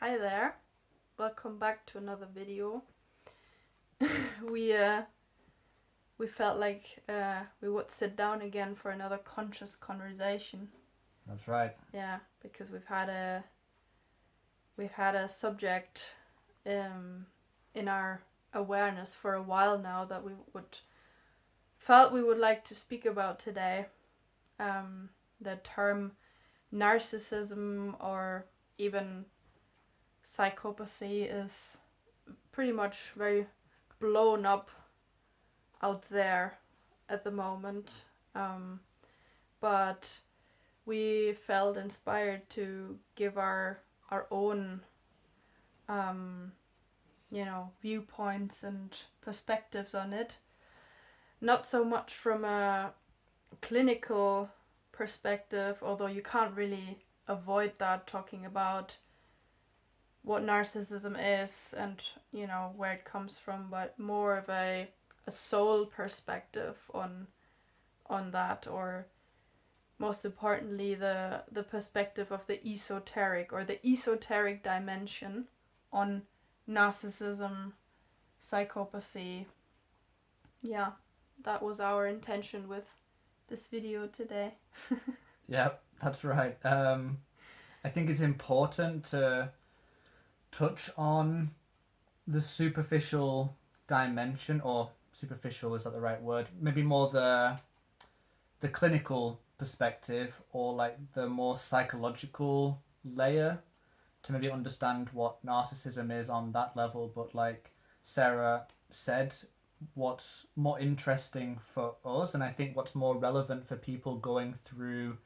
Hi there, welcome back to another video. we felt like we would sit down again for another conscious conversation. That's right. Yeah, because we've had a subject in our awareness for a while now that we would like to speak about today. The term narcissism or even psychopathy is pretty much very blown up out there at the moment, but we felt inspired to give our own viewpoints and perspectives on it, not so much from a clinical perspective, although you can't really avoid that, talking about what narcissism is and where it comes from, but more of a soul perspective on that, or most importantly the perspective of the esoteric or the esoteric dimension on narcissism, psychopathy. Yeah, that was our intention with this video today. Yeah, that's right. I think it's important to touch on the superficial dimension, or superficial, is that the right word? Maybe more the clinical perspective, or like the more psychological layer, to maybe understand what narcissism is on that level. But like Sarah said, what's more interesting for us, and I think what's more relevant for people going through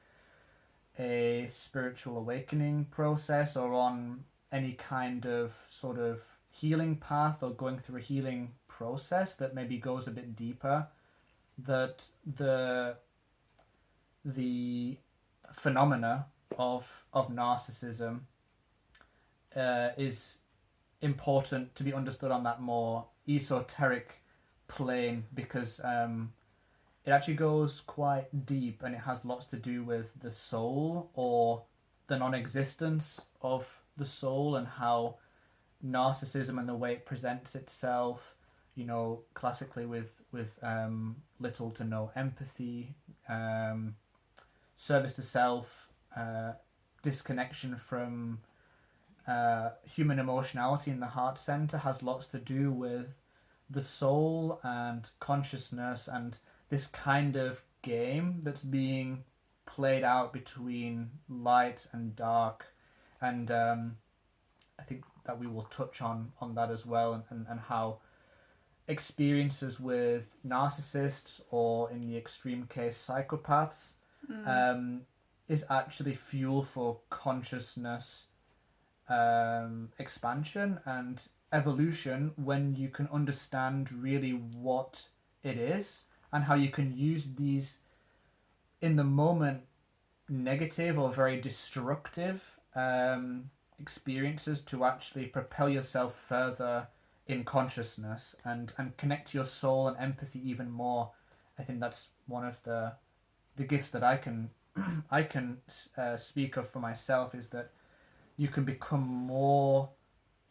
a spiritual awakening process or on any kind of sort of healing path or going through a healing process that maybe goes a bit deeper, that the phenomena of narcissism is important to be understood on that more esoteric plane, because it actually goes quite deep and it has lots to do with the soul, or the non-existence of the soul, and how narcissism and the way it presents itself, classically with little to no empathy, service to self, disconnection from human emotionality in the heart center, has lots to do with the soul and consciousness, and this kind of game that's being played out between light and dark. And I think that we will touch on that as well, and how experiences with narcissists, or in the extreme case psychopaths, is actually fuel for consciousness expansion and evolution, when you can understand really what it is and how you can use these in the moment negative or very destructive experiences to actually propel yourself further in consciousness and connect your soul and empathy even more. I think that's one of the gifts that I can speak of for myself, is that you can become more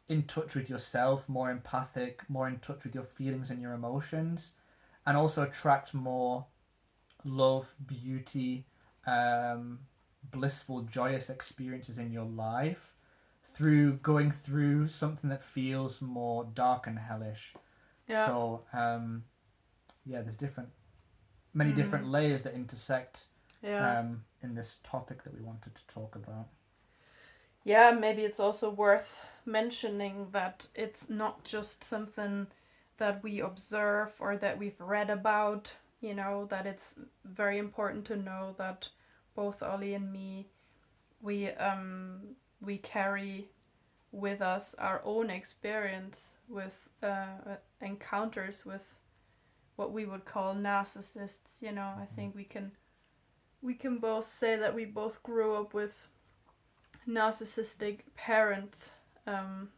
in touch with yourself, more empathic, more in touch with your feelings and your emotions, and also attract more love, beauty, blissful, joyous experiences in your life through going through something that feels more dark and hellish. Yeah. So, there's many different layers that intersect in this topic that we wanted to talk about. Yeah, maybe it's also worth mentioning that it's not just something that we observe or that we've read about, that it's very important to know that both Ollie and me, we carry with us our own experience with encounters with what we would call narcissists. I think we can both say that we both grew up with narcissistic parents,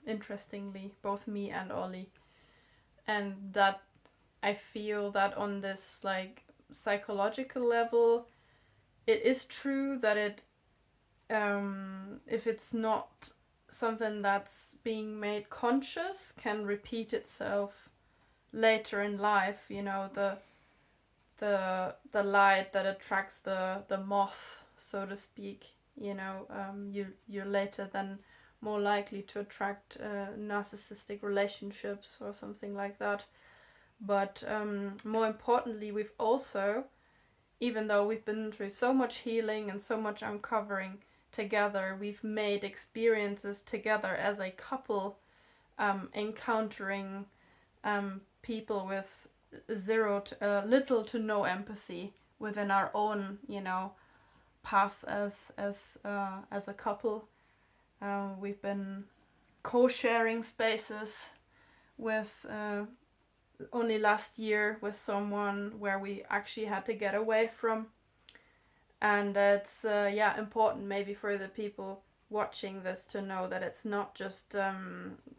interestingly, both me and Ollie, and that I feel that on this like psychological level, it is true that it if it's not something that's being made conscious can repeat itself later in life. You know, the light that attracts the moth, so to speak. You know, you're later then more likely to attract narcissistic relationships or something like that. But more importantly, we've also, even though we've been through so much healing and so much uncovering together, we've made experiences together as a couple, encountering people with little to no empathy within our own, you know, path as a couple. We've been co-sharing spaces with only last year with someone where we actually had to get away from, and it's important maybe for the people watching this to know that it's not just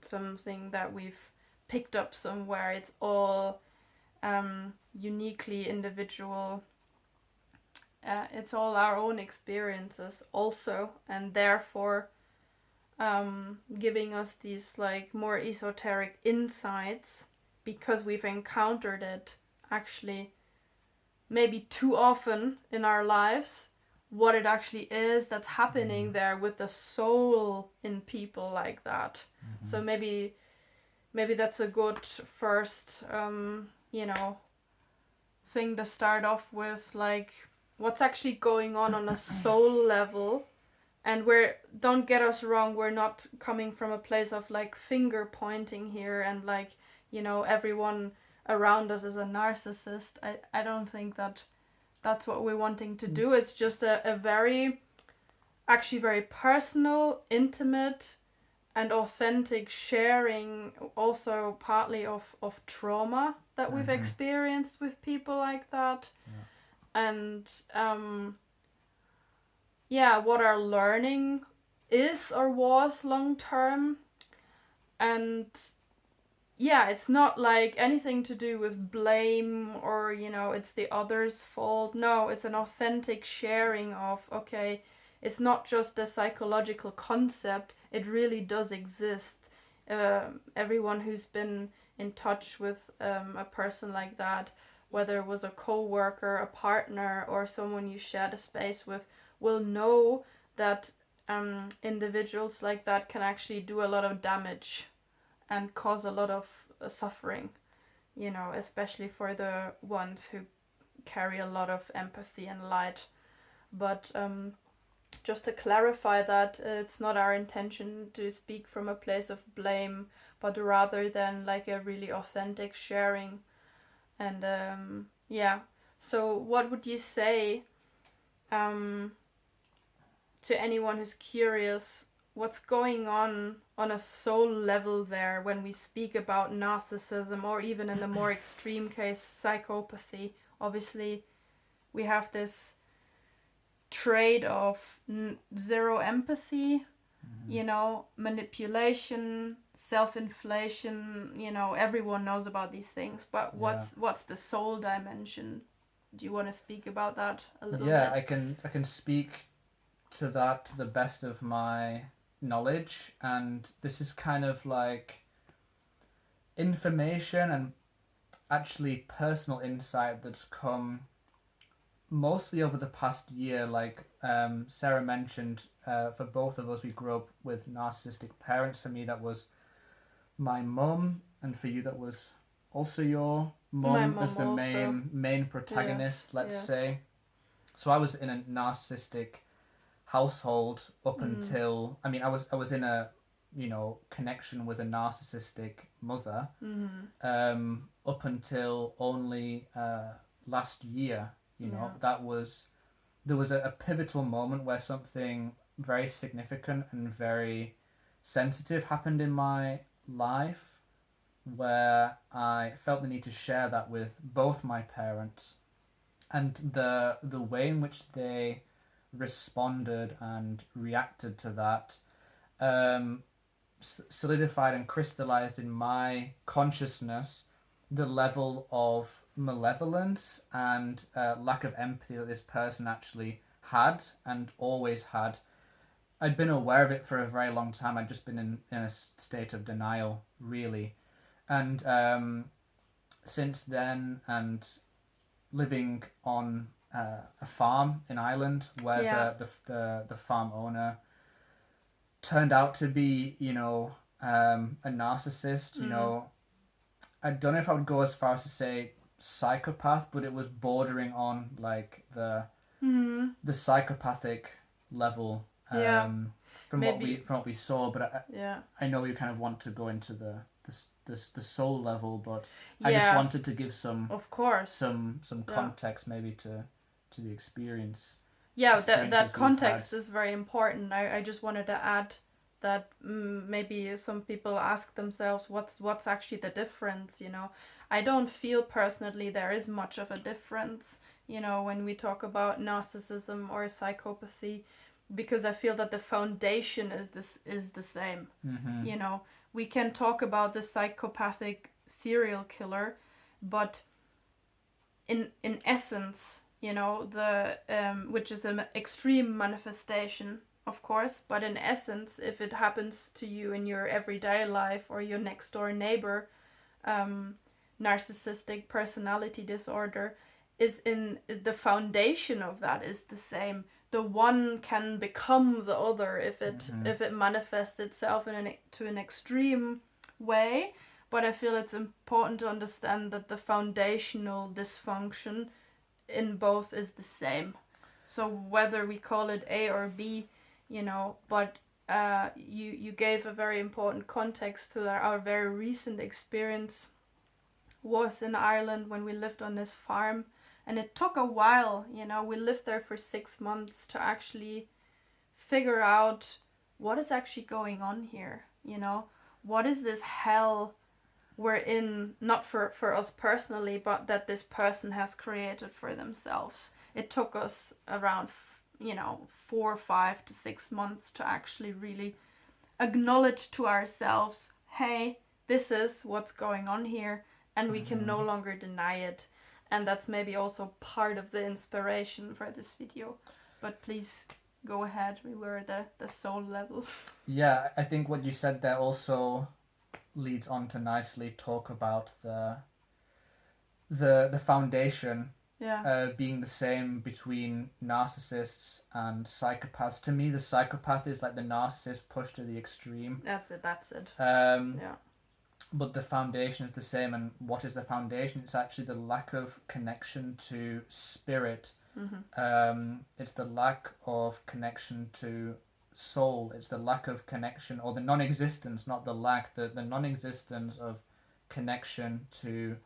something that we've picked up somewhere. It's all uniquely individual. It's all our own experiences also, and therefore giving us these like more esoteric insights, because we've encountered it actually maybe too often in our lives, what it actually is that's happening there with the soul in people like that. So maybe that's a good first thing to start off with, like what's actually going on a soul level. And don't get us wrong, we're not coming from a place of like finger pointing here and like, you know, everyone around us is a narcissist. I don't think that's what we're wanting to do. It's just a very personal, intimate and authentic sharing, also partly of trauma that we've experienced with people like that. And what our learning is or was long term. And it's not like anything to do with blame or, you know, it's the other's fault. No, it's an authentic sharing of, okay, it's not just a psychological concept, it really does exist. Everyone who's been in touch with a person like that, whether it was a co-worker, a partner, or someone you shared a space with, will know that individuals like that can actually do a lot of damage and cause a lot of suffering, you know, especially for the ones who carry a lot of empathy and light. But just to clarify that, it's not our intention to speak from a place of blame, but rather than like a really authentic sharing. And so what would you say to anyone who's curious, what's going on a soul level there when we speak about narcissism, or even in the more extreme case, psychopathy? Obviously, we have this trait of zero empathy, you know, manipulation, self-inflation, you know, everyone knows about these things. But what's the soul dimension? Do you want to speak about that a little bit? I can speak to that to the best of my knowledge, and this is kind of like information and actually personal insight that's come mostly over the past year. Like Sarah mentioned, for both of us, we grew up with narcissistic parents. For me, that was my mum, and for you, that was also your mum as the main protagonist, let's say. So I was in a narcissistic household up until, I mean, I was in a, you know, connection with a narcissistic mother up until only last year. You know, there was a pivotal moment where something very significant and very sensitive happened in my life, where I felt the need to share that with both my parents, and the way in which they responded and reacted to that solidified and crystallized in my consciousness the level of malevolence and lack of empathy that this person actually had and always had I'd been aware of it for a very long time. I'd just been in a state of denial, really. And since then, and living on a farm in Ireland where Yeah. the farm owner turned out to be, a narcissist, I don't know if I would go as far as to say psychopath, but it was bordering on like the psychopathic level Yeah. from Maybe. what we saw. But Yeah. I know you kind of want to go into the soul level, but I just Yeah. wanted to give Of course. some Yeah. context maybe to the experience. Yeah, experiences that we've context had. is very important. I just wanted to add that maybe some people ask themselves what's actually the difference, you know. I don't feel personally there is much of a difference, you know, when we talk about narcissism or psychopathy, because I feel that the foundation is the same. Mm-hmm. You know, we can talk about the psychopathic serial killer, but in essence, you know, the which is an extreme manifestation, of course, but in essence, if it happens to you in your everyday life or your next door neighbor, narcissistic personality disorder is the foundation of that is the same. The one can become the other if it manifests itself to an extreme way, but I feel it's important to understand that the foundational dysfunction in both is the same. So whether we call it A or B, you know, but you gave a very important context to that. Our very recent experience was in Ireland when we lived on this farm, and it took a while, you know. We lived there for 6 months to actually figure out what is actually going on here, you know. What is this hell we're in, not for us personally, but that this person has created for themselves. It took us around 4, 5 to 6 months to actually really acknowledge to ourselves, hey, this is what's going on here, and we can no longer deny it. And that's maybe also part of the inspiration for this video. But please go ahead. We were at the soul level. Yeah, I think what you said there also leads on to nicely talk about the foundation being the same between narcissists and psychopaths. To me, the psychopath is like the narcissist pushed to the extreme. That's it. Yeah. But the foundation is the same. And what is the foundation? It's actually the lack of connection to spirit. It's the lack of connection to soul. It's the lack of connection, or the non-existence, not the lack, the non-existence of connection to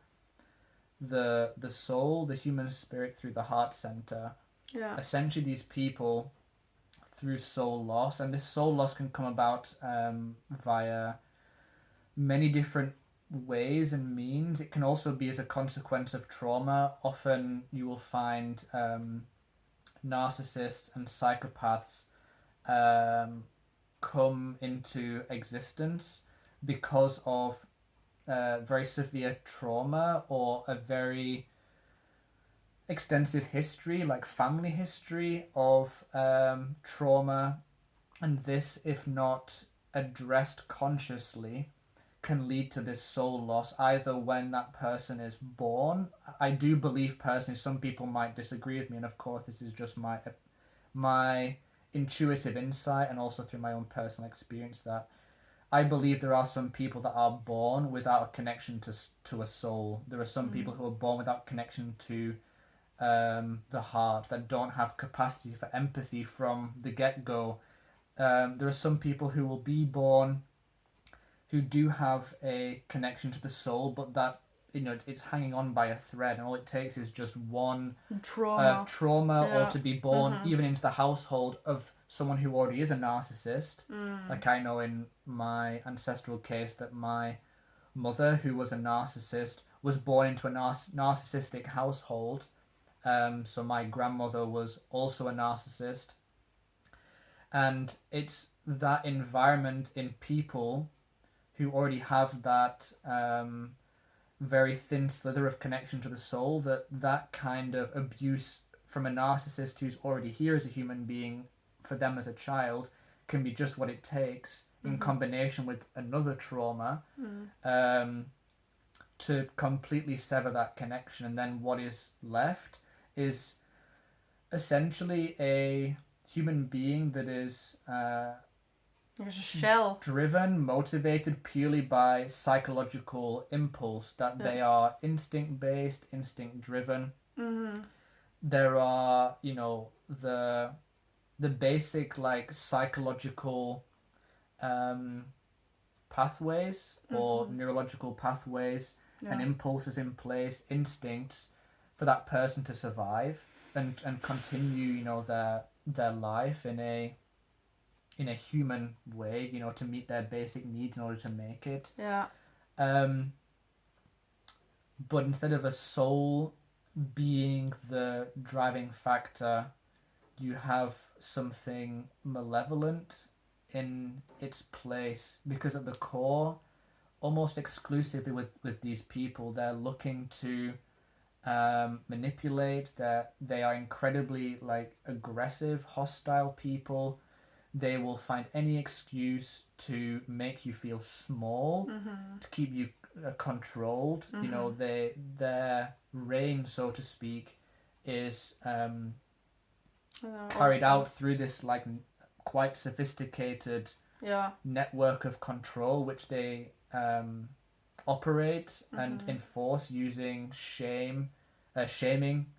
the soul, the human spirit, through the heart center. Yeah. Essentially, these people, through soul loss, and this soul loss can come about via many different ways and means. It can also be as a consequence of trauma. Often you will find narcissists and psychopaths come into existence because of very severe trauma or a very extensive history, like family history of trauma. And this, if not addressed consciously, can lead to this soul loss, either when that person is born. I do believe personally, some people might disagree with me, and of course this is just my intuitive insight and also through my own personal experience, that I believe there are some people that are born without a connection to a soul. There are some people who are born without connection to the heart, that don't have capacity for empathy from the get-go. There are some people who will be born who do have a connection to the soul, but that, it's hanging on by a thread, and all it takes is just one trauma or to be born even into the household of someone who already is a narcissist. Like I know in my ancestral case that my mother, who was a narcissist, was born into a narcissistic household. So my grandmother was also a narcissist. And it's that environment in people who already have that very thin slither of connection to the soul, that kind of abuse from a narcissist who's already here as a human being, for them as a child, can be just what it takes in combination with another trauma to completely sever that connection. And then what is left is essentially a human being that is There's a shell. driven, motivated purely by psychological impulse, that they are instinct-based, instinct-driven. There are, you know, the basic like psychological pathways or neurological pathways and impulses in place, instincts for that person to survive and continue, you know, their life in a human way, you know, to meet their basic needs in order to make it. But instead of a soul being the driving factor, you have something malevolent in its place, because at the core, almost exclusively with these people, they're looking to manipulate. They are incredibly like aggressive, hostile people. They will find any excuse to make you feel small, to keep you controlled. You know, their reign, so to speak, is carried out through this like quite sophisticated network of control, which they operate and enforce using shaming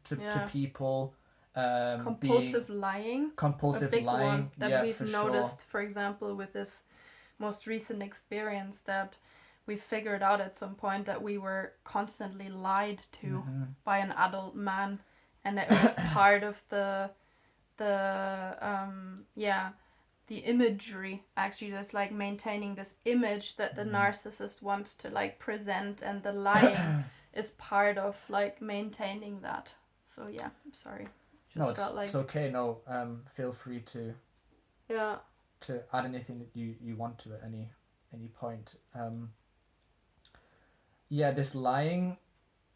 to people. Compulsive lying. Compulsive a big lying, one that we've for noticed, sure. for example, with this most recent experience, that we figured out at some point that we were constantly lied to by an adult man, and it was part of the imagery, actually, just like maintaining this image that the narcissist wants to like present, and the lying is part of like maintaining that. So yeah, I'm sorry. No, it's okay. No, feel free to add anything that you want to at any point. This lying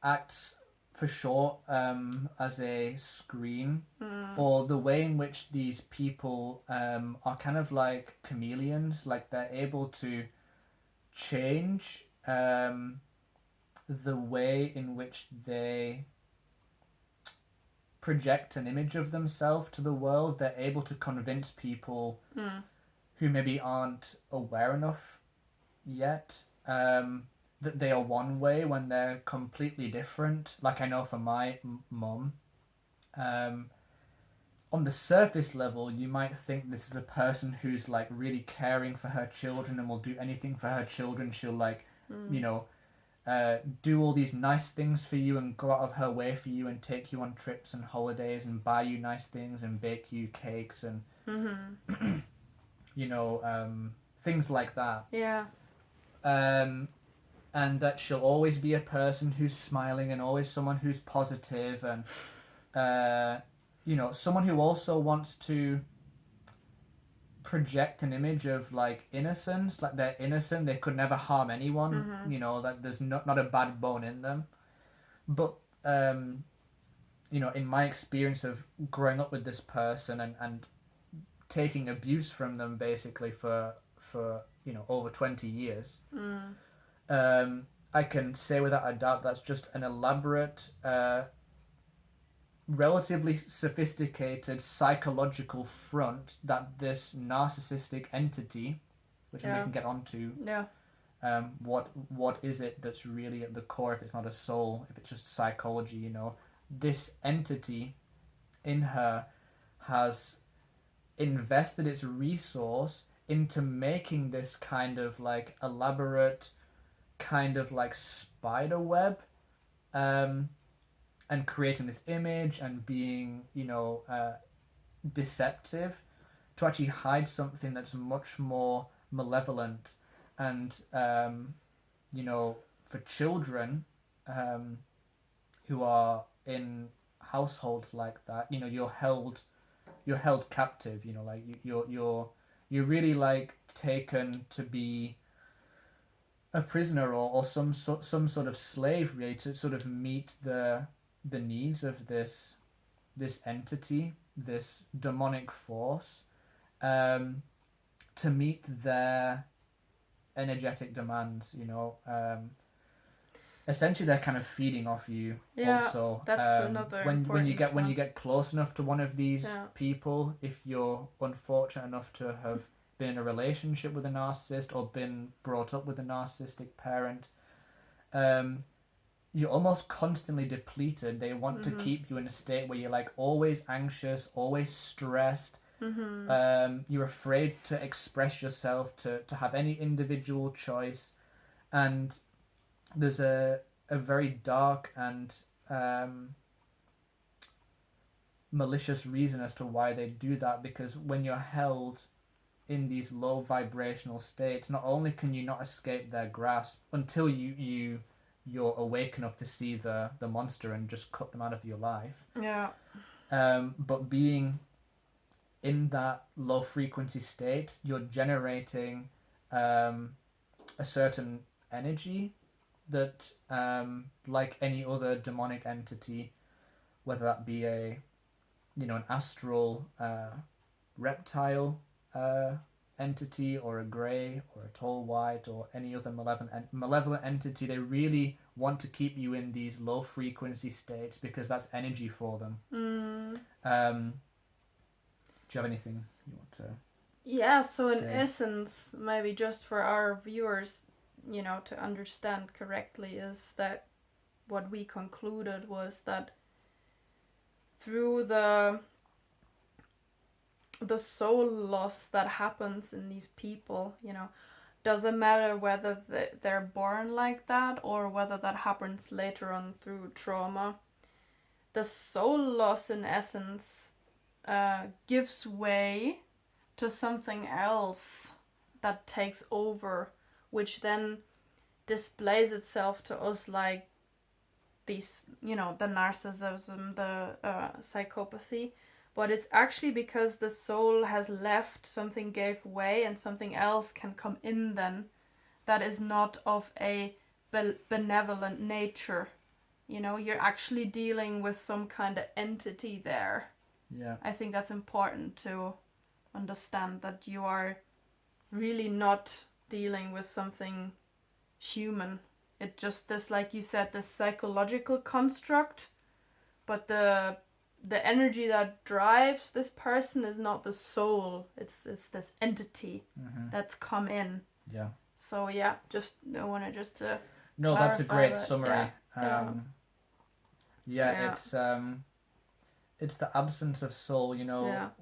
acts for sure as a screen, or the way in which these people are kind of like chameleons, like they're able to change the way in which they project an image of themselves to the world. They're able to convince people who maybe aren't aware enough yet that they are one way when they're completely different. Like I know for my mum, on the surface level, you might think this is a person who's like really caring for her children and will do anything for her children. She'll like, you know, do all these nice things for you and go out of her way for you and take you on trips and holidays and buy you nice things and bake you cakes and you know, things like that. And that she'll always be a person who's smiling and always someone who's positive and you know, someone who also wants to project an image of like innocence, like they're innocent, they could never harm anyone, you know, that there's not a bad bone in them. But you know, in my experience of growing up with this person and taking abuse from them basically for you know over 20 years, I can say without a doubt that's just an elaborate relatively sophisticated psychological front that this narcissistic entity, which we can get onto, what is it that's really at the core, if it's not a soul, if it's just psychology, you know, this entity in her has invested its resource into making this kind of like elaborate kind of like spider web, and creating this image and being, you know, deceptive to actually hide something that's much more malevolent. And you know, for children who are in households like that, you know, you're held captive, you know, like you're really like taken to be a prisoner or some sort of slave, really, to sort of meet the needs of this entity, this demonic force. to meet their energetic demands, essentially they're kind of feeding off you. Yeah, also. that's another when important you get when one. you get close enough to one of these Yeah. people, if you're unfortunate enough to have been in a relationship with a narcissist or been brought up with a narcissistic parent, you're almost constantly depleted. They want to keep you in a state where you're like always anxious, always stressed. You're afraid to express yourself, to have any individual choice. And there's a very dark and malicious reason as to why they do that, because when you're held in these low vibrational states, not only can you not escape their grasp until you're awake enough to see the monster and just cut them out of your life. Yeah. But being in that low frequency state, you're generating a certain energy that, like any other demonic entity, whether that be an astral reptile entity, or a grey, or a tall white, or any other malevolent entity, they really want to keep you in these low frequency states because that's energy for them. Do you have anything you want to so in say? essence, maybe just for our viewers, to understand correctly, is that what we concluded was that through the soul loss that happens in these people, doesn't matter whether they're born like that or whether that happens later on through trauma. The soul loss, in essence, gives way to something else that takes over, which then displays itself to us like these, the narcissism, the psychopathy. But it's actually because the soul has left, something gave way, and something else can come in then that is not of a benevolent nature. You're actually dealing with some kind of entity there. Yeah. I think that's important to understand, that you are really not dealing with something human. It's just this, like you said, this psychological construct, but the energy that drives this person is not the soul. It's this entity that's come in. Yeah. So yeah, just I wanted just to No, that's a great that. summary. Yeah. It's the absence of soul.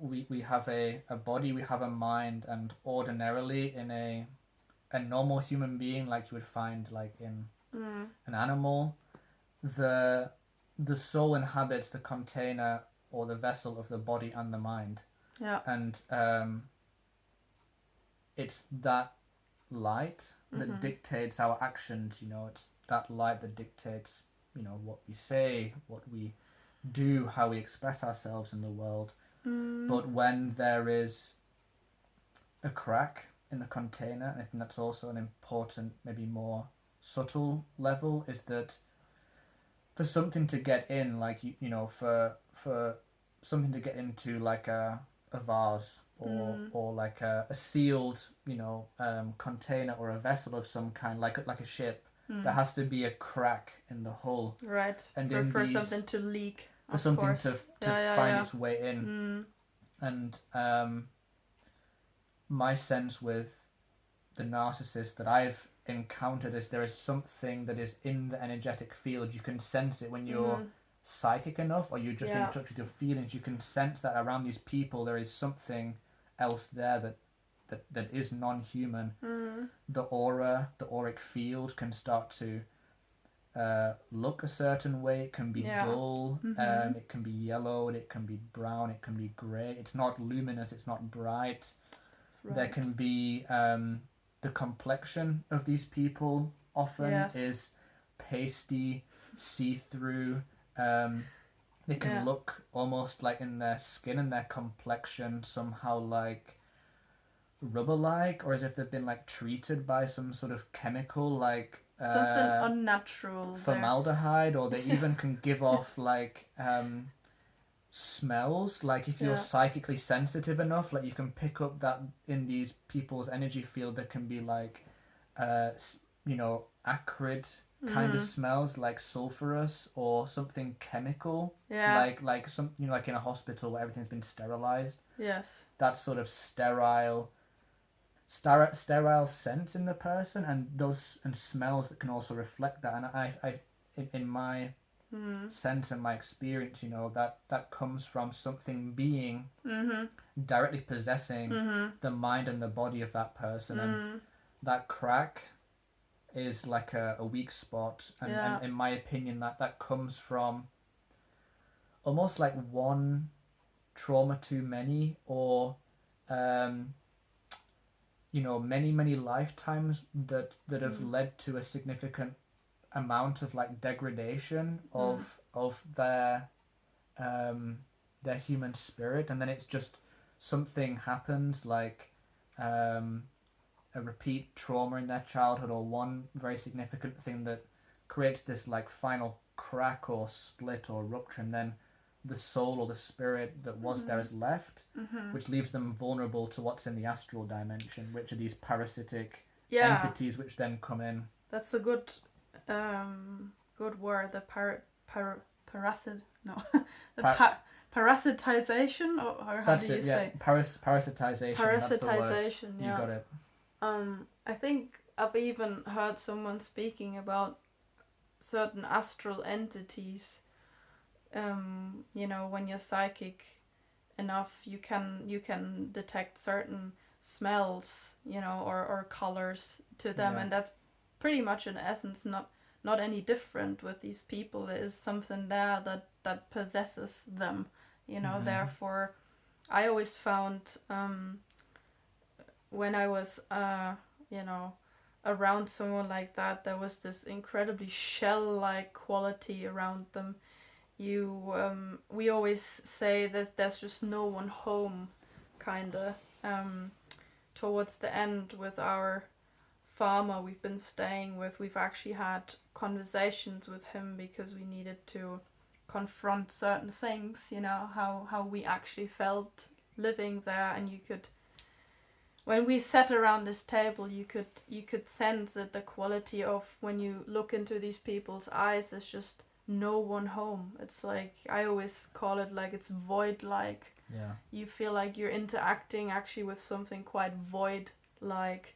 We have a body, we have a mind, and ordinarily in a normal human being, like you would find like in an animal, the soul inhabits the container or the vessel of the body and the mind. Yeah. And it's that light that dictates our actions. It's that light that dictates what we say, what we do, how we express ourselves in the world. But when there is a crack in the container, and I think that's also an important, maybe more subtle level, is that for something to get in, like for something to get into like a vase or like a sealed container or a vessel of some kind, like a ship, there has to be a crack in the hull, right? And for something to leak, for something to find its way in. And my sense with the narcissist that I've encountered is there is something that is in the energetic field. You can sense it when you're psychic enough, or you're just in touch with your feelings. You can sense that around these people there is something else there that is non-human. The aura, the auric field can start to look a certain way. It can be dull, it can be yellowed, it can be brown, it can be grey. It's not luminous, it's not bright. Right. There can be the complexion of these people often is pasty, see-through. They can look almost like in their skin and their complexion somehow like rubber-like, or as if they've been like treated by some sort of chemical, like something unnatural, formaldehyde, or they even can give off like smells. Like if you're psychically sensitive enough, like you can pick up that in these people's energy field there can be like acrid kind of smells, like sulfurous or something chemical, like some, like in a hospital where everything's been sterilized. Yes. That sort of sterile sense in the person, and those and smells that can also reflect that. And I in my sense and my experience, that comes from something being directly possessing the mind and the body of that person. And that crack is like a weak spot, and in my opinion that comes from almost like one trauma too many, or many lifetimes that have led to a significant amount of like degradation of their human spirit. And then it's just something happens, like a repeat trauma in their childhood, or one very significant thing that creates this like final crack or split or rupture, and then the soul or the spirit that was there is left, which leaves them vulnerable to what's in the astral dimension, which are these parasitic entities which then come in. That's a good word, the parasitization, or how that's do you say? Parasitization. That's the word. Yeah. You got it. I think I've even heard someone speaking about certain astral entities. When you're psychic enough, you can detect certain smells, or colors to them, and that's pretty much in essence not any different with these people. There is something there that possesses them, Therefore, I always found when I was around someone like that, there was this incredibly shell-like quality around them. We always say that there's just no one home, kinda. Towards the end, with our farmer we've been staying with, we've actually had conversations with him because we needed to confront certain things, how we actually felt living there. And when we sat around this table, you could sense that the quality of when you look into these people's eyes, there's just no one home. It's like, I always call it like it's void-like. Yeah. You feel like you're interacting actually with something quite void-like.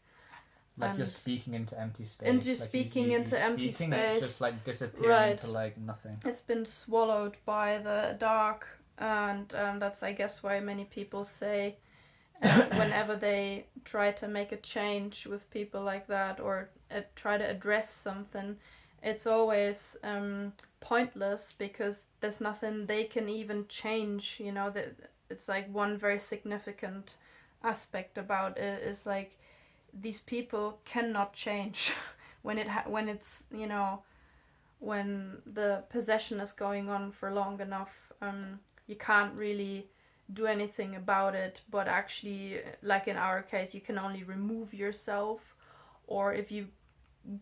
Like you're speaking into empty space. Into speaking into empty space. It's just like disappearing into like nothing. It's been swallowed by the dark, and that's, I guess, why many people say whenever they try to make a change with people like that, or try to address something, it's always pointless, because there's nothing they can even change. It's like one very significant aspect about it is like these people cannot change when it's when the possession is going on for long enough. You can't really do anything about it, but actually, like in our case, you can only remove yourself. Or if you've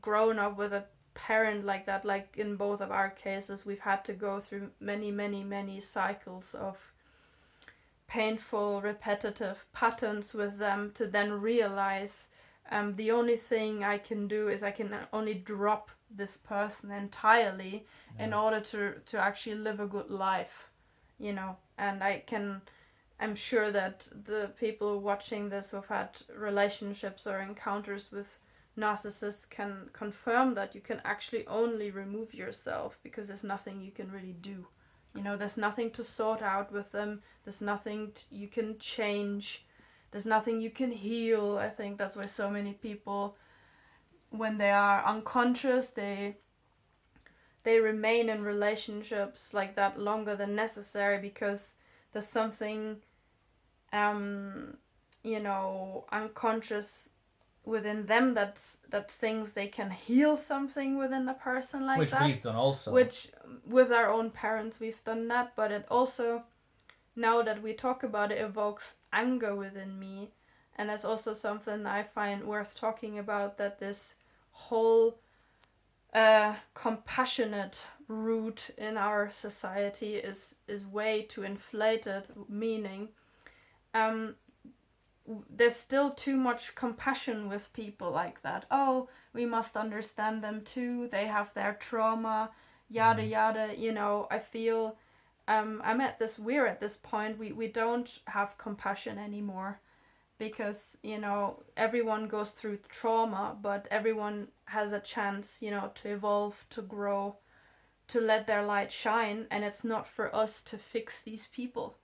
grown up with a parent like that, like in both of our cases, we've had to go through many cycles of painful, repetitive patterns with them to then realize the only thing I can do is I can only drop this person entirely in order to actually live a good life, and I'm sure that the people watching this who've had relationships or encounters with narcissists can confirm that you can actually only remove yourself, because there's nothing you can really do. There's nothing to sort out with them. There's nothing you can change. There's nothing you can heal. I think that's why so many people, when they are unconscious, they remain in relationships like that longer than necessary, because there's something unconscious within them that thinks they can heal something within a person like that. Which we've done also. Which, with our own parents, we've done that. But it also, now that we talk about it, evokes anger within me. And that's also something I find worth talking about, that this whole compassionate root in our society is way too inflated, meaning there's still too much compassion with people like that. Oh, we must understand them too, they have their trauma, yada yada. I feel we're at this point, we don't have compassion anymore, because everyone goes through trauma, but everyone has a chance to evolve, to grow, to let their light shine, and it's not for us to fix these people.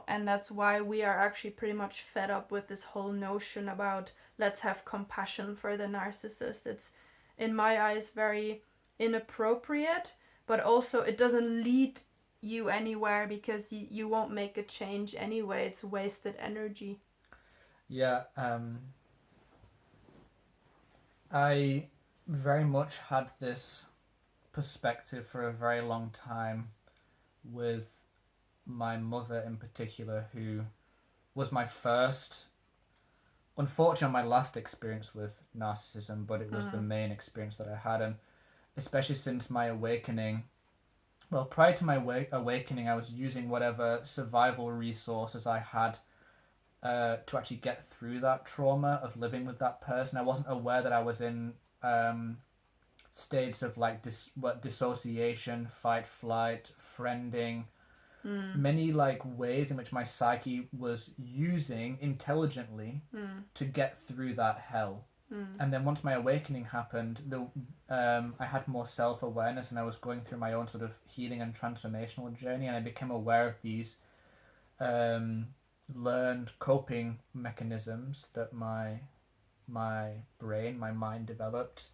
And that's why we are actually pretty much fed up with this whole notion about let's have compassion for the narcissist. It's, in my eyes, very inappropriate, but also it doesn't lead you anywhere, because you won't make a change anyway. It's wasted energy. Yeah, I very much had this perspective for a very long time with my mother in particular, who was my first, unfortunately my last experience with narcissism, but it was the main experience that I had. And especially since my awakening, well, prior to my awakening, I was using whatever survival resources I had to actually get through that trauma of living with that person. I wasn't aware that I was in states of like dissociation, fight, flight, friending, many like ways in which my psyche was using intelligently to get through that hell. And then once my awakening happened, I had more self-awareness, and I was going through my own sort of healing and transformational journey, and I became aware of these learned coping mechanisms that my brain, my mind developed.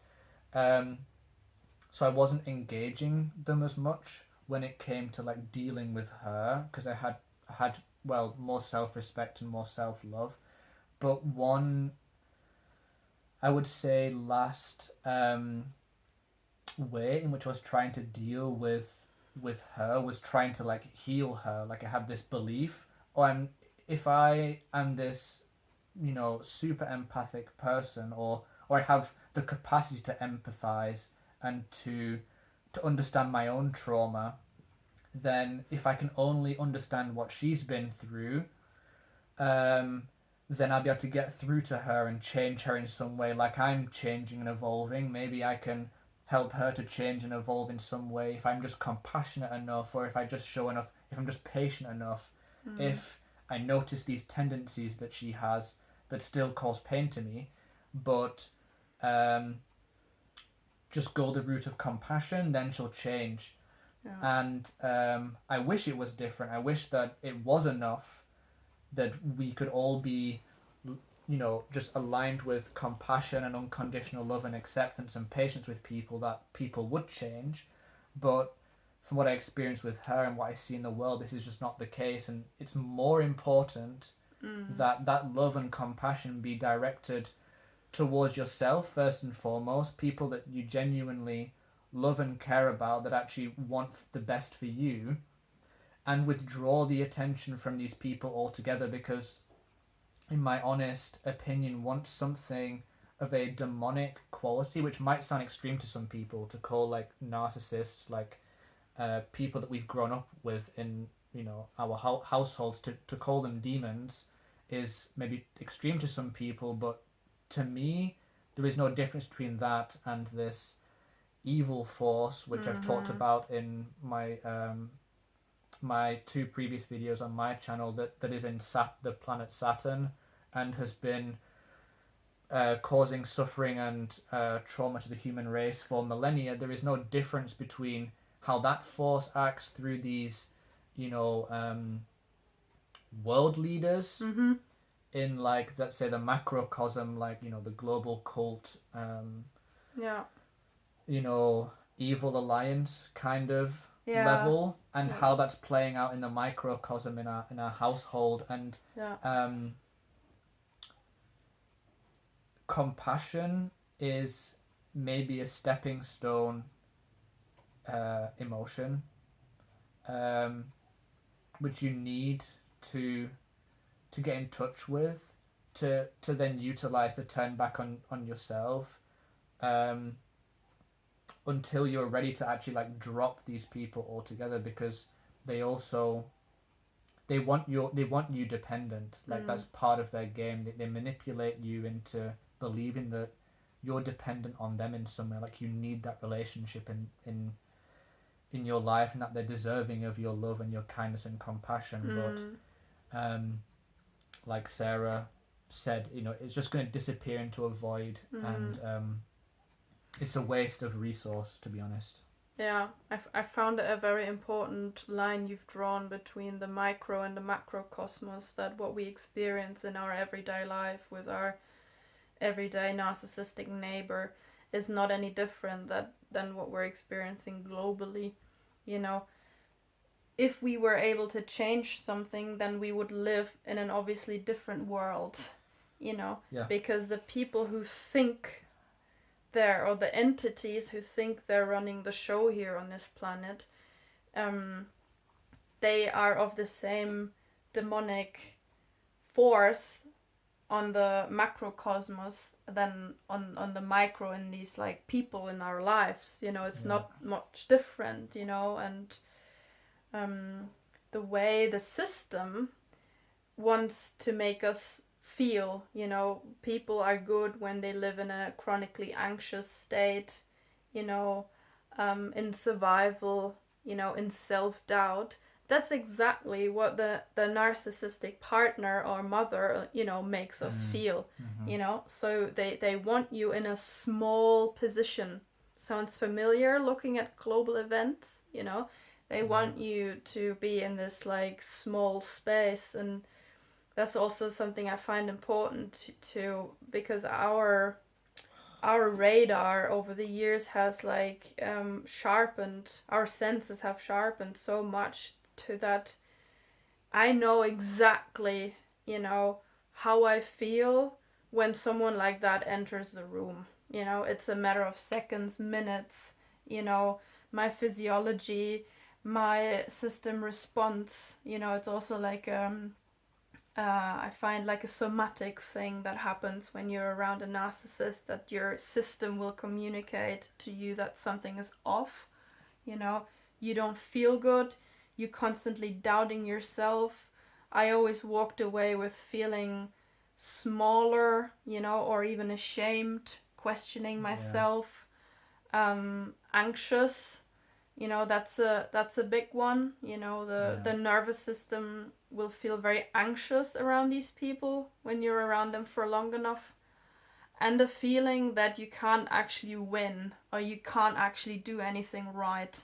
So I wasn't engaging them as much when it came to like dealing with her, because I had well, more self-respect and more self-love. But one, I would say, last way in which I was trying to deal with her was trying to like heal her. Like I have this belief, if I am this, super empathic person, or I have the capacity to empathize and to understand my own trauma, then if I can only understand what she's been through, then I'll be able to get through to her and change her in some way, like I'm changing and evolving. Maybe I can help her to change and evolve in some way if I'm just compassionate enough, or if I just show enough, if I'm just patient enough, if I notice these tendencies that she has that still cause pain to me, but just go the route of compassion, then she'll change. Yeah. And I wish it was different. I wish that it was enough, that we could all be, just aligned with compassion and unconditional love and acceptance and patience with people, that people would change. But from what I experienced with her and what I see in the world, this is just not the case. And it's more important that love and compassion be directed towards yourself first and foremost, people that you genuinely love and care about, that actually want the best for you, and withdraw the attention from these people altogether, because in my honest opinion, once something of a demonic quality, which might sound extreme to some people to call like narcissists, like people that we've grown up with in our households, to call them demons is maybe extreme to some people, but to me there is no difference between that and this evil force, which I've talked about in my my two previous videos on my channel, that is in the planet Saturn, and has been causing suffering and trauma to the human race for millennia. There is no difference between how that force acts through these world leaders in, like, let's say the macrocosm, like the global cult, evil alliance kind of level, and how that's playing out in the microcosm in our household. And compassion is maybe a stepping stone emotion, which you need to get in touch with, to then utilize, to turn back on yourself. until you're ready to actually like drop these people altogether, because they also they want you dependent. Like that's part of their game. They manipulate you into believing that you're dependent on them in some way. Like you need that relationship in your life, and that they're deserving of your love and your kindness and compassion. But like Sarah said, it's just going to disappear into a void, and it's a waste of resource, to be honest. Yeah, I found it a very important line you've drawn between the micro and the macrocosmos, that what we experience in our everyday life with our everyday narcissistic neighbor is not any different than what we're experiencing globally. If we were able to change something, then we would live in an obviously different world, Yeah. because the people who think or the entities who think they're running the show here on this planet, they are of the same demonic force on the macrocosmos than on the micro, in these like people in our lives. It's not much different, and the way the system wants to make us feel, people are good when they live in a chronically anxious state, in survival, in self-doubt. That's exactly what the narcissistic partner or mother, makes us feel, so they want you in a small position. Sounds familiar looking at global events, they want you to be in this like small space. And that's also something I find important to, because our radar over the years has like sharpened, our senses have sharpened so much to that I know exactly, how I feel when someone like that enters the room. It's a matter of seconds, minutes, my physiology, my system response, it's also like I find like a somatic thing that happens when you're around a narcissist, that your system will communicate to you that something is off. You don't feel good, you're constantly doubting yourself. I always walked away with feeling smaller, or even ashamed, questioning myself, anxious. That's a big one. The nervous system will feel very anxious around these people when you're around them for long enough, and the feeling that you can't actually win or you can't actually do anything right.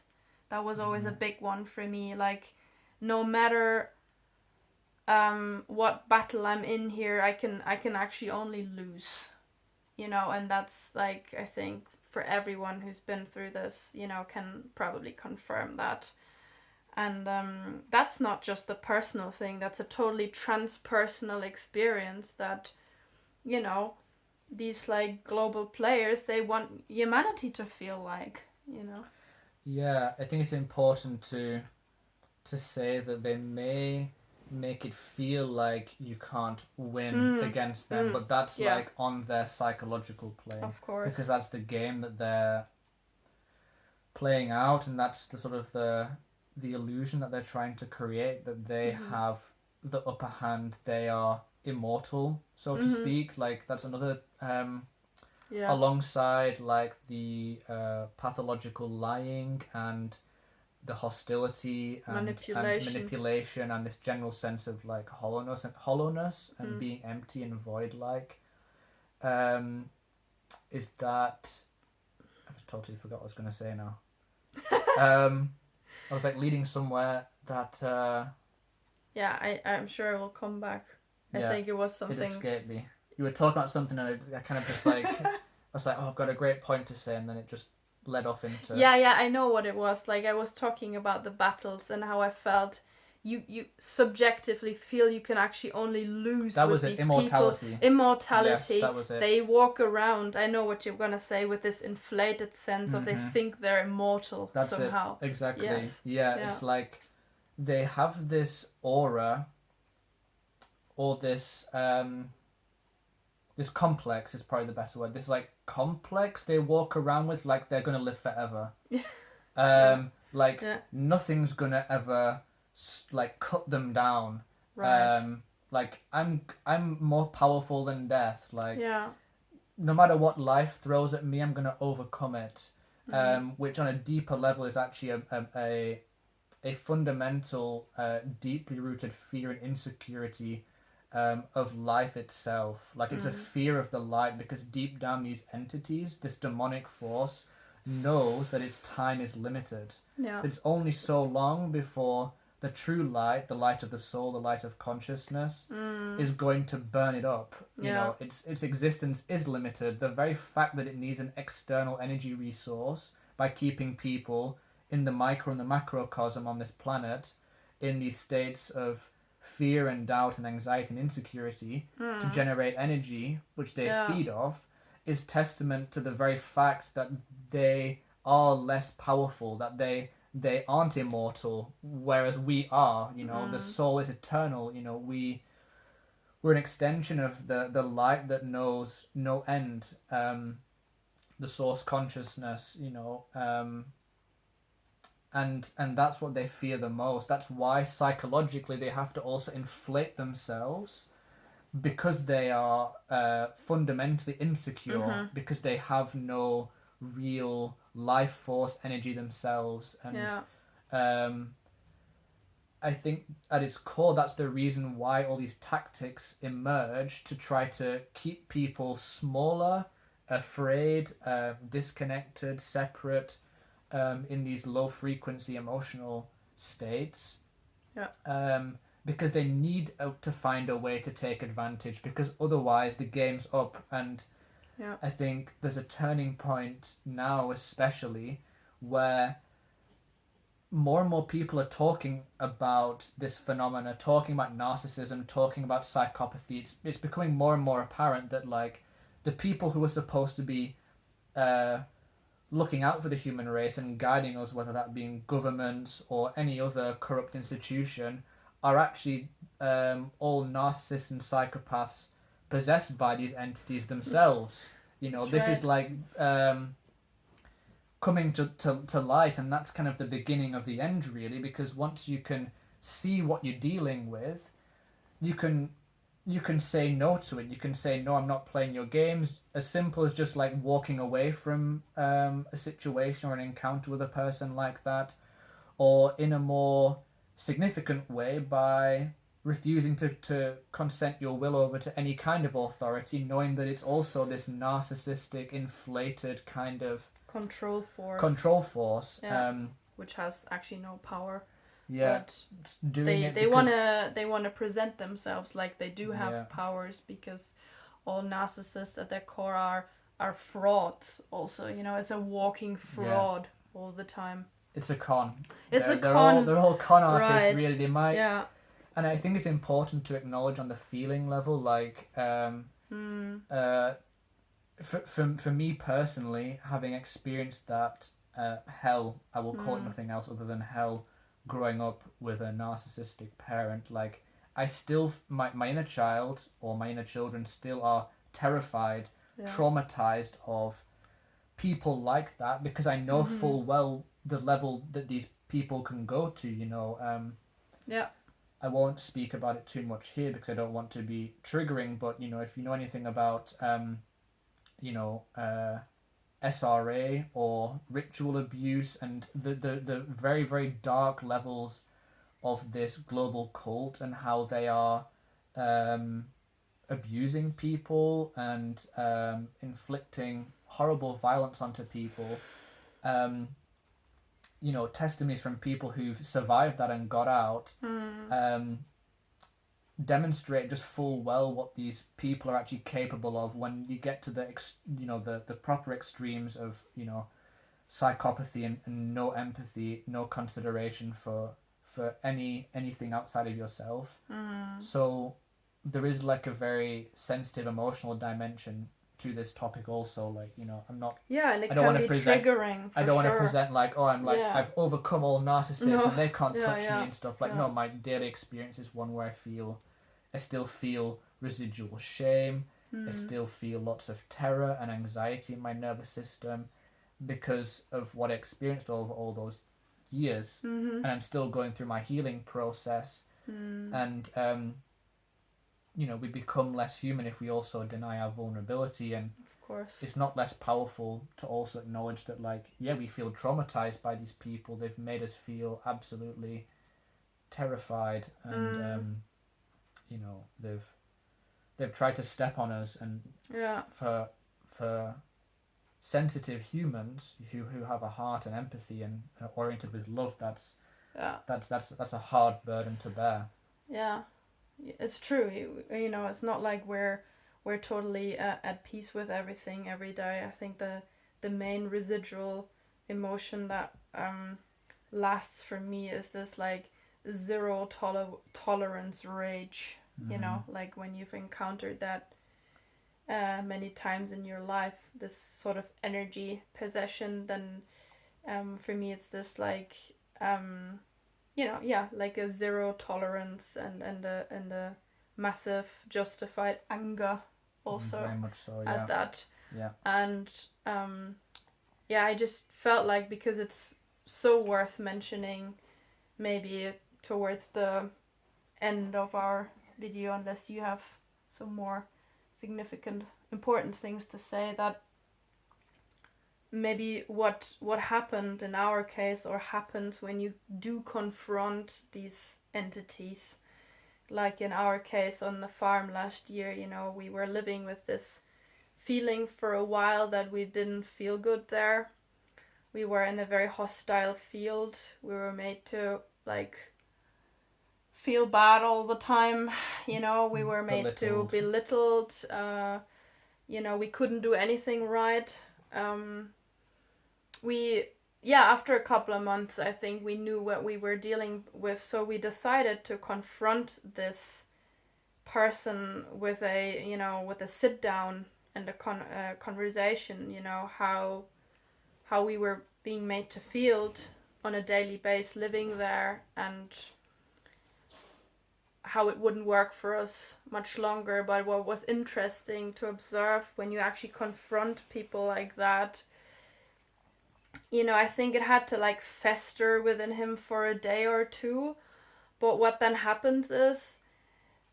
That was always a big one for me. Like, no matter what battle I'm in here, I can actually only lose. And that's like, I think for everyone who's been through this, can probably confirm that. And that's not just a personal thing, that's a totally transpersonal experience that, these like global players, they want humanity to feel like, Yeah, I think it's important to say that they may make it feel like you can't win against them, but that's like on their psychological plane. Of course. Because that's the game that they're playing out, and that's the sort of the illusion that they're trying to create, that they have the upper hand, they are immortal, so to speak. Like that's another alongside like the pathological lying and the hostility and manipulation and this general sense of like hollowness and being empty and void like, is that I just totally forgot what I was going to say now. I was like leading somewhere that I'm sure it will come back. I think it was something. It escaped me. You were talking about something and I kind of just like I was like, oh, I've got a great point to say, and then it just led off into... Yeah, I know what it was. Like, I was talking about the battles and how I felt you subjectively feel you can actually only lose with these immortality. People. Immortality. Yes, that was it. They walk around, I know what you're going to say, with this inflated sense of they think they're immortal. That's somehow. It. Exactly. Yes. Yeah, it's like they have this aura or this this complex is probably the better word. This like complex they walk around with, like they're gonna live forever. Like nothing's gonna ever like cut them down. Right. Like I'm more powerful than death. Like Yeah. no matter what life throws at me, I'm gonna overcome it. Which on a deeper level is actually a fundamental, deeply rooted fear and insecurity of life itself. Like it's a fear of the light, because deep down these entities, this demonic force, knows that its time is limited. Yeah. It's only so long before the true light, the light of the soul, the light of consciousness, is going to burn it up. You know, its existence is limited. The very fact that it needs an external energy resource by keeping people in the micro and the macrocosm on this planet in these states of fear and doubt and anxiety and insecurity to generate energy, which they feed off, is testament to the very fact that they are less powerful, that they aren't immortal, whereas we are. You know, the soul is eternal. You know, we're an extension of the light that knows no end, the source consciousness. You know, and that's what they fear the most. That's why psychologically they have to also inflate themselves, because they are fundamentally insecure, because they have no real life force energy themselves. And I think at its core that's the reason why all these tactics emerge, to try to keep people smaller, afraid, disconnected, separate, in these low frequency emotional states. Because they need to find a way to take advantage, because otherwise the game's up. And I think there's a turning point now, especially, where more and more people are talking about this phenomena, talking about narcissism, talking about psychopathy. It's becoming more and more apparent that, like, the people who are supposed to be looking out for the human race and guiding us, whether that being governments or any other corrupt institution, are actually all narcissists and psychopaths possessed by these entities themselves. You know, this is like coming to light, and that's kind of the beginning of the end, really, because once you can see what you're dealing with, you can say no to it. You can say, no, I'm not playing your games. As simple as just like walking away from a situation or an encounter with a person like that, or in a more significant way by refusing to consent your will over to any kind of authority, knowing that it's also this narcissistic, inflated kind of control force, which has actually no power. But they wanna present themselves like they do have powers, because all narcissists at their core are frauds. Also, you know, it's a walking fraud all the time. It's a con. They're all con artists, right. really. They might. Yeah. And I think it's important to acknowledge on the feeling level, like, for me personally, having experienced that hell, I will call it nothing else other than hell, growing up with a narcissistic parent, like, I still, my inner child or my inner children still are terrified, traumatized of people like that, because I know full well the level that these people can go to, you know. I won't speak about it too much here because I don't want to be triggering, but, you know, if you know anything about, SRA or ritual abuse and the very, very dark levels of this global cult, and how they are abusing people and inflicting horrible violence onto people, you know, testimonies from people who've survived that and got out, demonstrate just full well what these people are actually capable of when you get to the proper extremes of, you know, psychopathy and no empathy, no consideration for anything outside of yourself. So there is like a very sensitive emotional dimension to this topic also, like, you know, I'm not... Yeah, and it can be triggering, I don't want to present like, oh, I'm like, I've overcome all narcissists and they can't touch me and stuff. Like, no, my daily experience is one where I still feel residual shame. I still feel lots of terror and anxiety in my nervous system because of what I experienced over all those years. And I'm still going through my healing process. And we become less human if we also deny our vulnerability. And of course, it's not less powerful to also acknowledge that, like, yeah, we feel traumatized by these people. They've made us feel absolutely terrified, and they've tried to step on us. And for sensitive humans who have a heart and empathy and are oriented with love, that's a hard burden to bear. Yeah, it's true. It's not like we're totally at peace with everything every day. I think the main residual emotion that lasts for me is this like zero tolerance rage. Like when you've encountered that many times in your life, this sort of energy possession, then for me it's this like like a zero tolerance and a massive justified anger also. Very much so, yeah. At that. Yeah. And I just felt like, because it's so worth mentioning, maybe towards the end of our video, unless you have some more significant, important things to say, that maybe what happened in our case, or happens when you do confront these entities, like in our case on the farm last year, we were living with this feeling for a while that we didn't feel good there. We were in a very hostile field. We were made to like feel bad all the time. We were made to belittled. We couldn't do anything right. After a couple of months, I think we knew what we were dealing with, so we decided to confront this person with a sit down and a conversation. How we were being made to feel on a daily basis living there, and how it wouldn't work for us much longer. But what was interesting to observe when you actually confront people like that, I think it had to like fester within him for a day or two. But what then happens is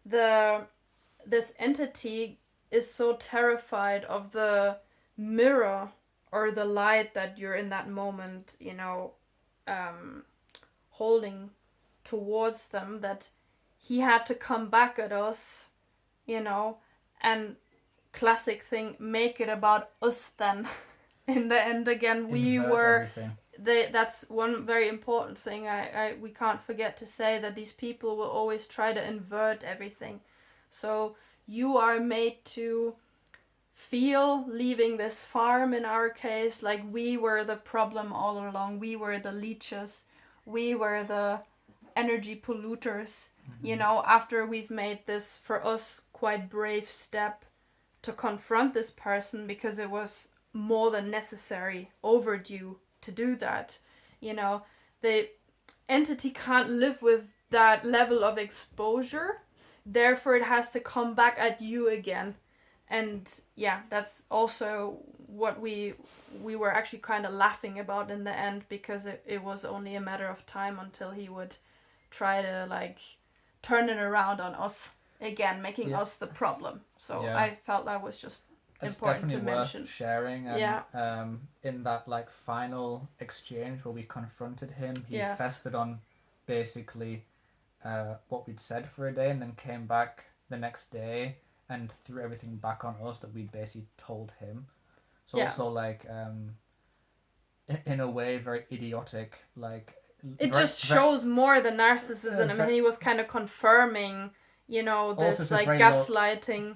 this entity is so terrified of the mirror or the light that you're in that moment, holding towards them, that he had to come back at us, and classic thing, make it about us then. In the end again, we were that's one very important thing. We can't forget to say that these people will always try to invert everything. So you are made to feel, leaving this farm in our case, like we were the problem all along. We were the leeches. We were the energy polluters. After we've made this, for us, quite brave step to confront this person, because it was more than necessary, overdue to do that. The entity can't live with that level of exposure, therefore it has to come back at you again. And that's also what we were actually kind of laughing about in the end, because it was only a matter of time until he would try to like turn it around on us again, making us the problem. So I felt that was just it's important definitely to worth mention. Sharing. And in that like final exchange where we confronted him, he festered on basically what we'd said for a day, and then came back the next day and threw everything back on us that we'd basically told him. It's also like in a way very idiotic, like it just shows more the narcissism. I mean, he was kind of confirming, this like gaslighting,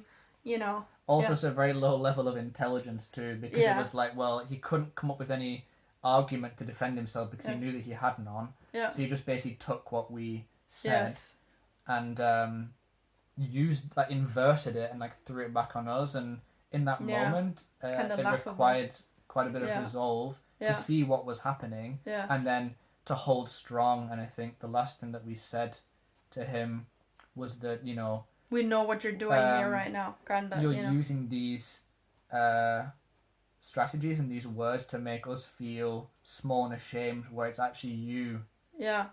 Also, it's a very low level of intelligence too, because it was like, well, he couldn't come up with any argument to defend himself because he knew that he had none. Yeah. So he just basically took what we said and inverted it and like threw it back on us. And in that moment, it required quite a bit of resolve to see what was happening and then to hold strong. And I think the last thing that we said to him was that, we know what you're doing here right now, kind of. You're You know? using these strategies and these words to make us feel small and ashamed, where it's actually you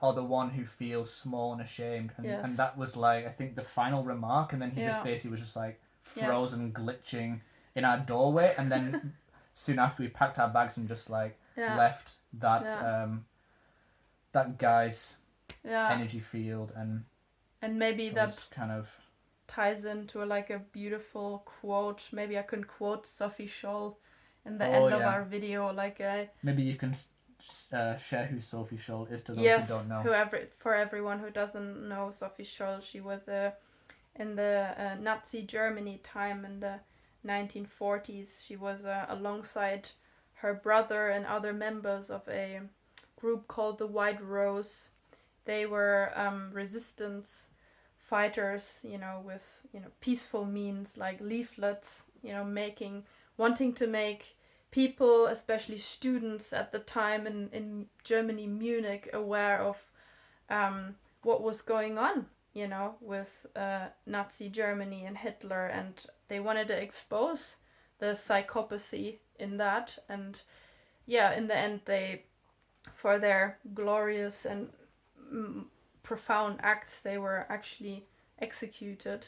are the one who feels small and ashamed. And that was like, I think, the final remark, and then he just basically was just like frozen, glitching in our doorway, and then soon after we packed our bags and just like left that that guy's energy field, and maybe that kind of ties into like a beautiful quote. Maybe I can quote Sophie Scholl in the end of our video, like maybe you can share who Sophie Scholl is to those who don't know. For everyone who doesn't know Sophie Scholl, she was in the Nazi Germany time in the 1940s. She was alongside her brother and other members of a group called the White Rose. They were resistance fighters, with peaceful means like leaflets, wanting to make people, especially students at the time in Germany, Munich, aware of what was going on, with Nazi Germany and Hitler, and they wanted to expose the psychopathy in that. And in the end, they, for their glorious and profound acts, they were actually executed.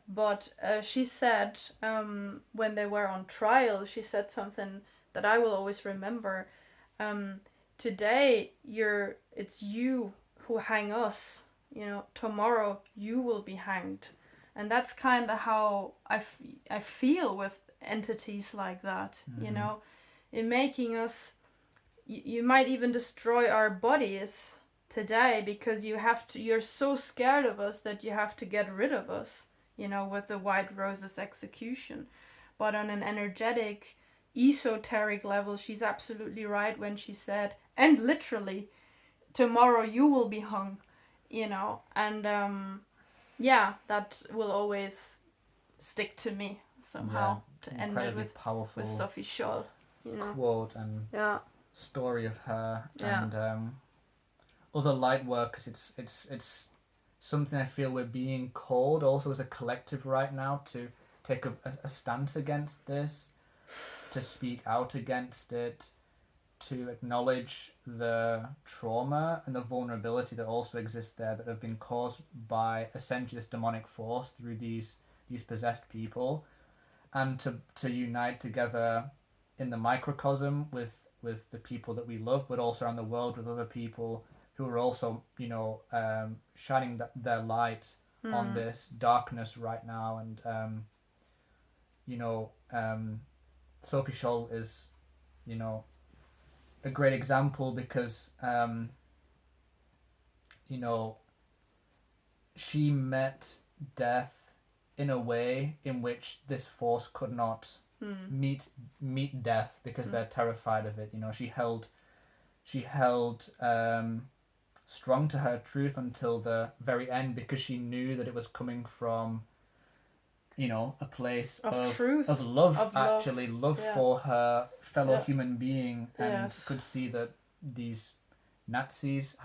But she said, when they were on trial, she said something that I will always remember. Today, it's you who hang us. Tomorrow you will be hanged. And that's kind of how I feel with entities like that. In making us, you might even destroy our bodies today, because you're so scared of us that you have to get rid of us, with the White Rose's execution. But on an energetic, esoteric level, she's absolutely right when she said, and literally, tomorrow you will be hung, and that will always stick to me somehow, to end it with powerful with Sophie Scholl, quote and story of her, and other light workers. It's something I feel we're being called also as a collective right now to take a stance against this, to speak out against it, to acknowledge the trauma and the vulnerability that also exists there, that have been caused by essentially this demonic force through these possessed people, and to unite together in the microcosm with the people that we love, but also around the world with other people who are also, shining their light on this darkness right now. And, Sophie Scholl is, a great example, because, she met death in a way in which this force could not meet death, because they're terrified of it. She held strong to her truth until the very end, because she knew that it was coming from, a place of truth, of love, love for her fellow human being, and could see that these Nazis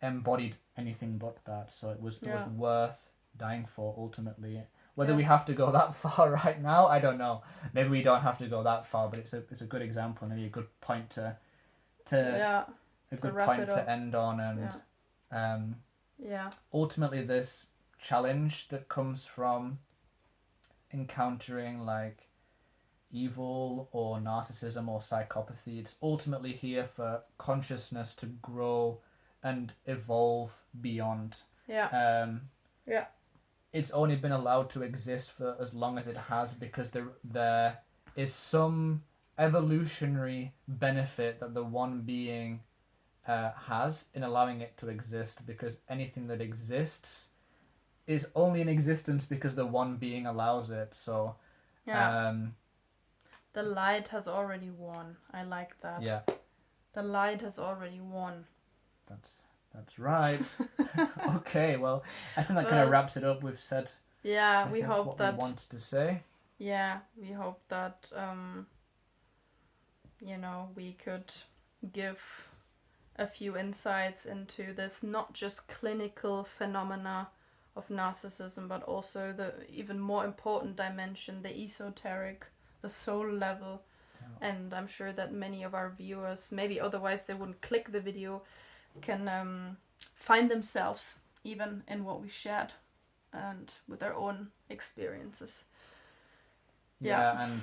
embodied anything but that. So it was worth dying for, ultimately. Whether we have to go that far right now, I don't know. Maybe we don't have to go that far, but it's a good example, and maybe a good point to end on. And ultimately, this challenge that comes from encountering like evil or narcissism or psychopathy, it's ultimately here for consciousness to grow and evolve beyond. It's only been allowed to exist for as long as it has, because there is some evolutionary benefit that the one being has in allowing it to exist, because anything that exists is only in existence because the one being allows it. So the light has already won. I like that. The light has already won. That's right. Okay, well, I think that kind of wraps it up. We've said we hope what that we wanted to say. We hope that we could give a few insights into this not just clinical phenomena of narcissism, but also the even more important dimension, the esoteric, the soul level. Yeah. And I'm sure that many of our viewers, maybe otherwise they wouldn't click the video, can find themselves even in what we shared and with their own experiences. Yeah, and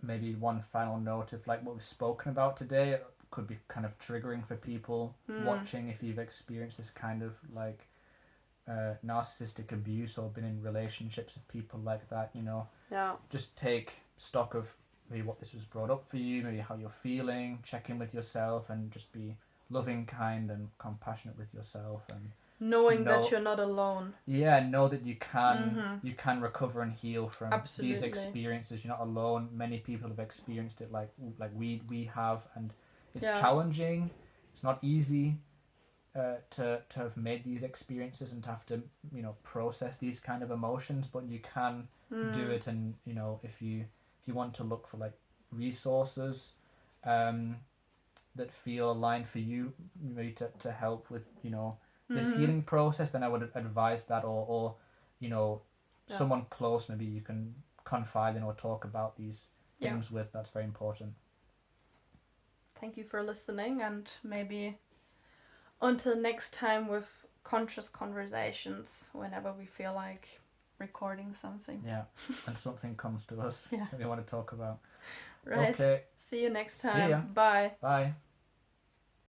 maybe one final note, if like what we've spoken about today could be kind of triggering for people watching, if you've experienced this kind of like narcissistic abuse or been in relationships with people like that, you know, just take stock of maybe what this was brought up for you, maybe how you're feeling, check in with yourself, and just be loving, kind, and compassionate with yourself, and knowing that you're not alone. Yeah, know that you can recover and heal from these experiences. You're not alone. Many people have experienced it like we have, and it's challenging. It's not easy to have made these experiences and to have to, you know, process these kind of emotions, but you can do it. And, you know, if you want to look for like resources that feel aligned for you, maybe to help with, you know, this healing process, then I would advise that, or you know, someone close maybe you can confide in or talk about these things with. That's very important. Thank you for listening, and maybe until next time with conscious conversations whenever we feel like recording something. Yeah, and something comes to us that we want to talk about. Right. Okay. See you next time. See ya. Bye. Bye.